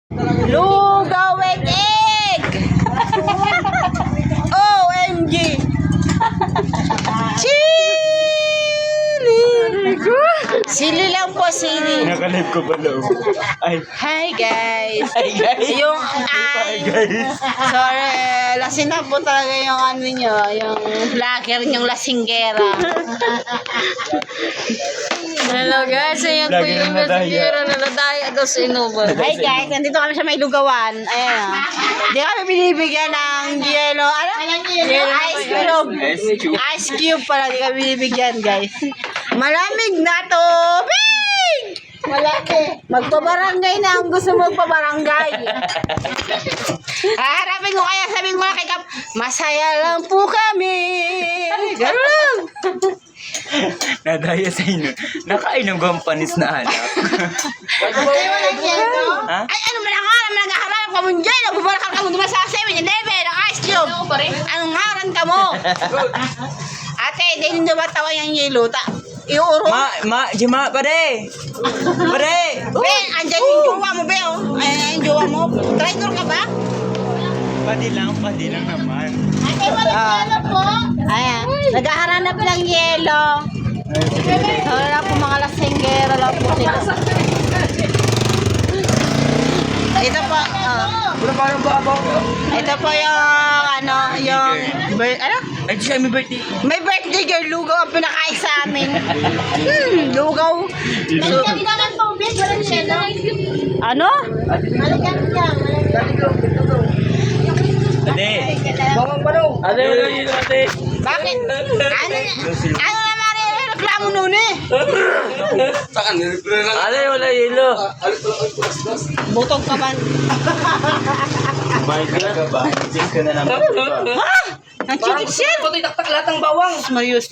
Lugaw with egg! OMG! Chili! Sili lang po, sili. Nakalib ko pala. Ay. Hi guys! Hi guys! Yung Hi guys! sorry, lasing na po talaga yung ano nyo, yung vlogger nyong lasinggera. Hello guys, ayan po Lagi yung na nadaya. messenger na nadaya daw sa Innova. Hi guys, nandito kami sa may lugawan. Ayan o. Hindi kami binibigyan ng yelo. Ano? Ice cube. Ice cube pala, hindi kami binibigyan guys. Malamig na tubig! Malaki. Magpabarangay na ang gusto magpabarangay. Haharapin ko kaya sabihin ko na kay Kap, masaya lang po kami. Ganun lang. Nadaya sa inyo. Nakainom ko ang panis na anak. Ha? Ay, ano man ang ngaran, naghaharap ka mo dyan, nagbubarakal ka mo dumas sa 7-Eleven, ang ice cube. Anong ngaran ka mo? Ate, hindi dumatawa yung yelo. Iuro. Jima, pare! Pare! Be, andyan yung jowa mo, be, oh. Ay, yung jowa mo. Traitor ka ba? Padi lang naman. Ate, walang yelo po. Ayan, naghahanap ng yelo. Wala po mga lasinggera lang po sila. Ito po, ito po yung, ano, yung, ano? Ay, siya may birthday. May birthday girl, lugaw ang pinakain sa amin. Lugaw. So, naman po, big, walang yelo. ano? Ate! Ate, wala yun ate. Bakit? Ano na marireklamo nun eh? Ate, wala yelo. Butog ka ba? May ka ba? Check ka na naman. Ha? Ang chikit shit! Taktak lahat ng bawang. Marius.